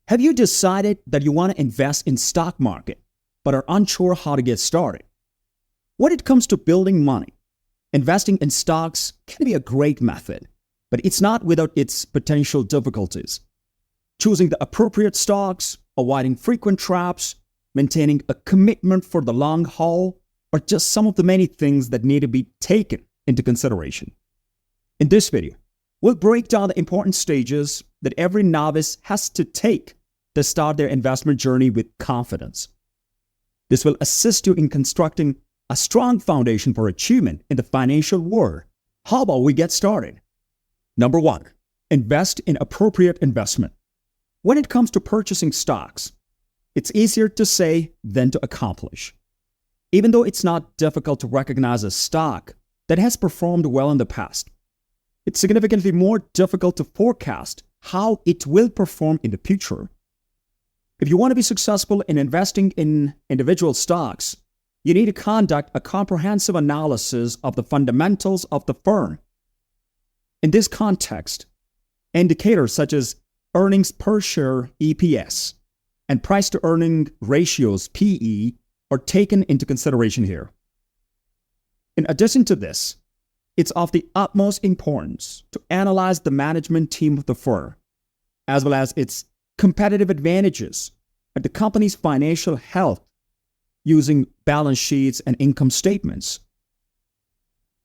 Have you decided that you want to invest in stock market but are unsure how to get started? When it comes to building money, investing in stocks can be a great method, but it's not without its potential difficulties. Choosing the appropriate stocks, avoiding frequent traps, maintaining a commitment for the long haul are just some of the many things that need to be taken into consideration. In this video, we'll break down the important stages that every novice has to take to start their investment journey with confidence. This will assist you in constructing a strong foundation for achievement in the financial world. How about we get started? Number 1, invest in appropriate investment. When it comes to purchasing stocks, it's easier to say than to accomplish. Even though it's not difficult to recognize a stock that has performed well in the past, it's significantly more difficult to forecast how it will perform in the future. If you want to be successful in investing in individual stocks, you need to conduct a comprehensive analysis of the fundamentals of the firm. In this context, indicators such as earnings per share (EPS) and price-to-earning ratios (PE) are taken into consideration here. In addition to this, it's of the utmost importance to analyze the management team of the firm, as well as its competitive advantages and the company's financial health using balance sheets and income statements.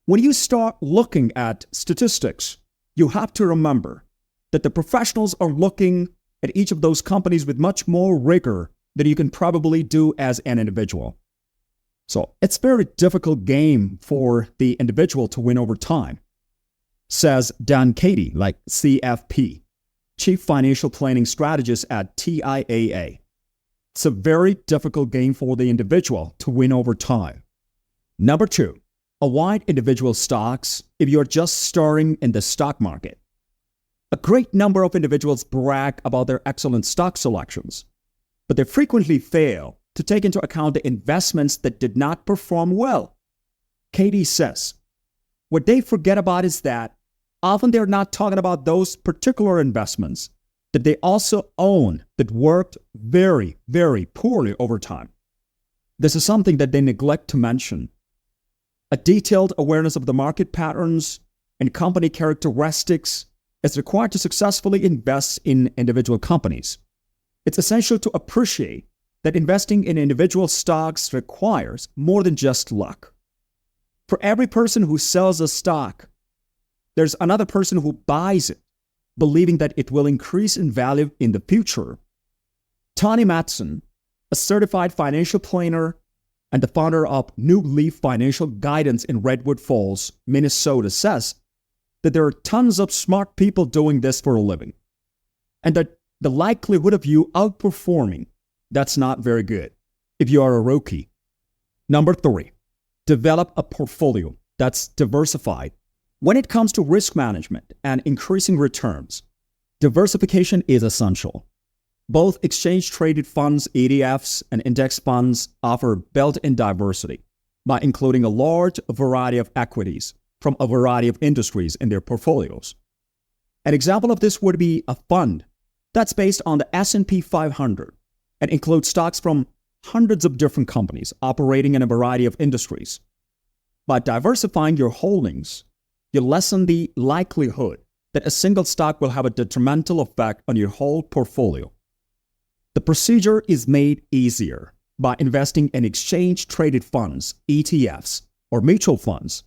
When you start looking at statistics, you have to remember that the professionals are looking at each of those companies with much more rigor than you can probably do as an individual. So it's a very difficult game for the individual to win over time, says Dan Cady, like CFP, Chief Financial Planning Strategist at TIAA. It's a very difficult game for the individual to win over time. Number 2, avoid individual stocks if you're just starting in the stock market. A great number of individuals brag about their excellent stock selections, but they frequently fail to take into account the investments that did not perform well. Katie says, what they forget about is that often they're not talking about those particular investments that they also own that worked very, very poorly over time. This is something that they neglect to mention. A detailed awareness of the market patterns and company characteristics is required to successfully invest in individual companies. It's essential to appreciate that investing in individual stocks requires more than just luck. For every person who sells a stock, there's another person who buys it, believing that it will increase in value in the future. Tony Matson, a certified financial planner and the founder of New Leaf Financial Guidance in Redwood Falls, Minnesota, says that there are tons of smart people doing this for a living, and that the likelihood of you outperforming, that's not very good if you are a rookie. Number 3, develop a portfolio that's diversified. When it comes to risk management and increasing returns, diversification is essential. Both exchange-traded funds, ETFs, and index funds offer built-in diversity by including a large variety of equities from a variety of industries in their portfolios. An example of this would be a fund that's based on the S&P 500 and includes stocks from hundreds of different companies operating in a variety of industries. By diversifying your holdings, you lessen the likelihood that a single stock will have a detrimental effect on your whole portfolio. The procedure is made easier by investing in exchange-traded funds, ETFs, or mutual funds,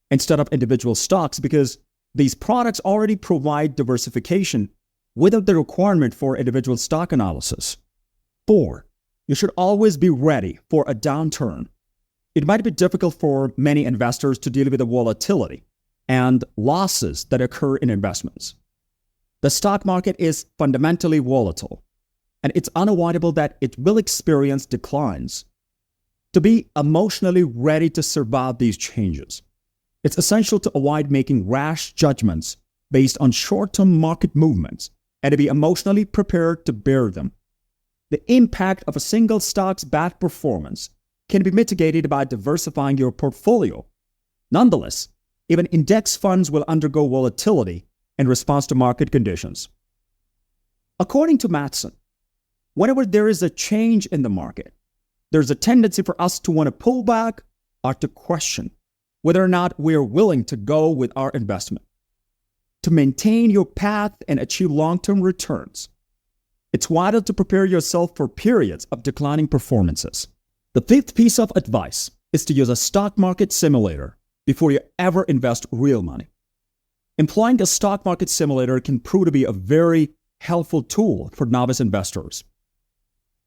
instead of individual stocks, because these products already provide diversification without the requirement for individual stock analysis. 4, you should always be ready for a downturn. It might be difficult for many investors to deal with the volatility and losses that occur in investments. The stock market is fundamentally volatile, and it's unavoidable that it will experience declines. To be emotionally ready to survive these changes, it's essential to avoid making rash judgments based on short-term market movements and to be emotionally prepared to bear them. The impact of a single stock's bad performance can be mitigated by diversifying your portfolio. Nonetheless, even index funds will undergo volatility in response to market conditions. According to Matson, Whenever there is a change in the market, there's a tendency for us to want to pull back or to question whether or not we are willing to go with our investment. To maintain your path and achieve long-term returns, it's vital to prepare yourself for periods of declining performances. The fifth piece of advice is to use a stock market simulator before you ever invest real money. Employing a stock market simulator can prove to be a very helpful tool for novice investors.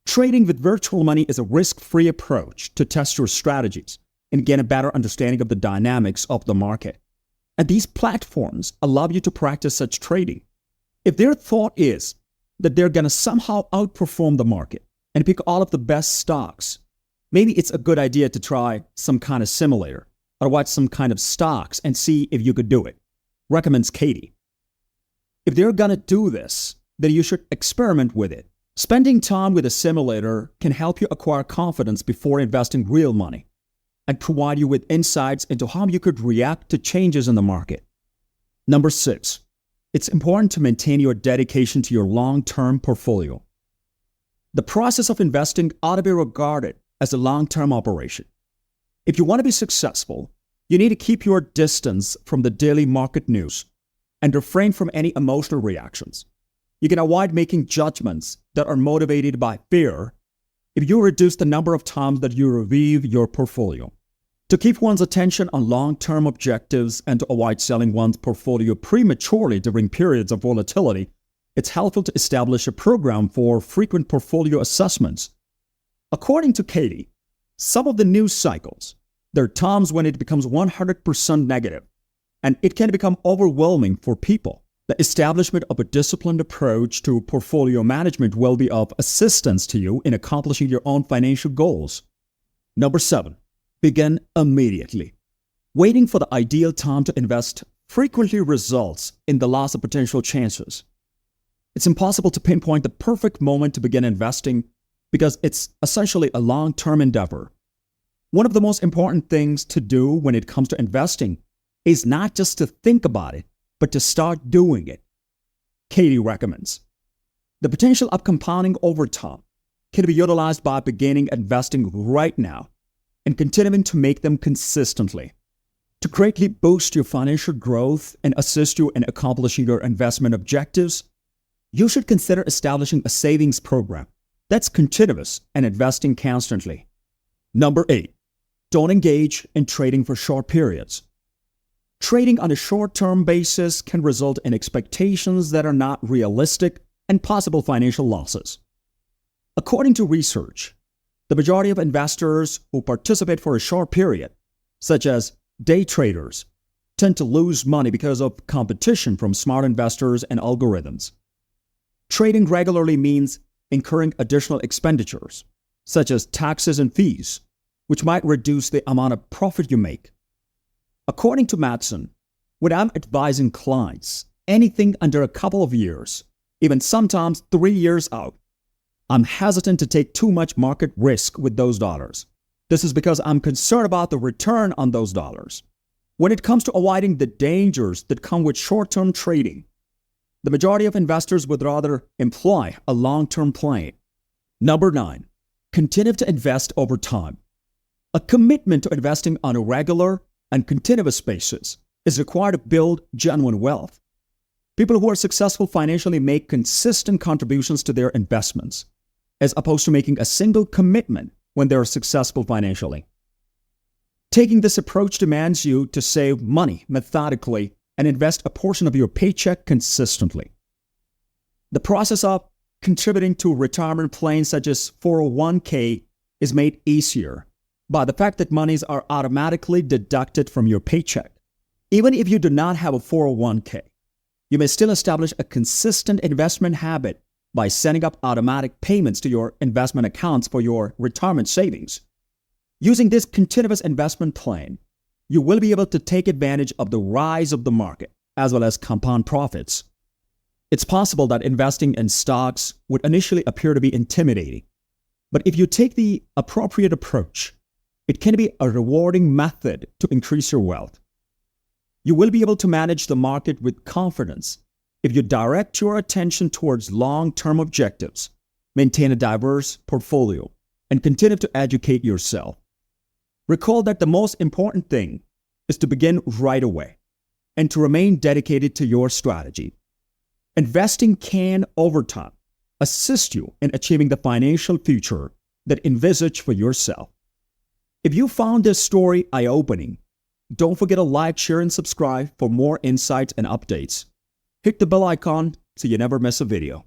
Trading with virtual money is a risk-free approach to test your strategies and gain a better understanding of the dynamics of the market. And these platforms allow you to practice such trading. If their thought is that they're going to somehow outperform the market and pick all of the best stocks, maybe it's a good idea to try some kind of simulator or watch some kind of stocks and see if you could do it, recommends Katie. If they're going to do this, then you should experiment with it. Spending time with a simulator can help you acquire confidence before investing real money and provide you with insights into how you could react to changes in the market. Number 6, it's important to maintain your dedication to your long-term portfolio. The process of investing ought to be regarded as a long-term operation. If you want to be successful, you need to keep your distance from the daily market news and refrain from any emotional reactions. You can avoid making judgments that are motivated by fear if you reduce the number of times that you review your portfolio. To keep one's attention on long-term objectives and to avoid selling one's portfolio prematurely during periods of volatility, it's helpful to establish a program for frequent portfolio assessments. According to Katie, some of the news cycles, there are times when it becomes 100% negative, and it can become overwhelming for people. The establishment of a disciplined approach to portfolio management will be of assistance to you in accomplishing your own financial goals. Number 7, begin immediately. Waiting for the ideal time to invest frequently results in the loss of potential chances. It's impossible to pinpoint the perfect moment to begin investing because it's essentially a long-term endeavor. One of the most important things to do when it comes to investing is not just to think about it, but to start doing it. Katie recommends. The potential of compounding over time can be utilized by beginning investing right now and continuing to make them consistently. To greatly boost your financial growth and assist you in accomplishing your investment objectives, you should consider establishing a savings program that's continuous and investing constantly. Number 8, don't engage in trading for short periods. Trading on a short-term basis can result in expectations that are not realistic and possible financial losses. According to research, the majority of investors who participate for a short period, such as day traders, tend to lose money because of competition from smart investors and algorithms. Trading regularly means incurring additional expenditures, such as taxes and fees, which might reduce the amount of profit you make. According to Matson, when I'm advising clients anything under a couple of years, even sometimes 3 years out, I'm hesitant to take too much market risk with those dollars. This is because I'm concerned about the return on those dollars. When it comes to avoiding the dangers that come with short-term trading, the majority of investors would rather employ a long-term plan. Number 9, continue to invest over time. A commitment to investing on a regular and continuous basis is required to build genuine wealth. People who are successful financially make consistent contributions to their investments, as opposed to making a single commitment when they are successful financially. Taking this approach demands you to save money methodically and invest a portion of your paycheck consistently. The process of contributing to retirement plans such as 401k is made easier by the fact that monies are automatically deducted from your paycheck. Even if you do not have a 401k, you may still establish a consistent investment habit by setting up automatic payments to your investment accounts for your retirement savings. Using this continuous investment plan, you will be able to take advantage of the rise of the market as well as compound profits. It's possible that investing in stocks would initially appear to be intimidating, but if you take the appropriate approach, it can be a rewarding method to increase your wealth. You will be able to manage the market with confidence if you direct your attention towards long-term objectives, maintain a diverse portfolio, and continue to educate yourself. Recall that the most important thing is to begin right away and to remain dedicated to your strategy. Investing can, over time, assist you in achieving the financial future that you envisage for yourself. If you found this story eye-opening, don't forget to like, share, and subscribe for more insights and updates. Hit the bell icon so you never miss a video.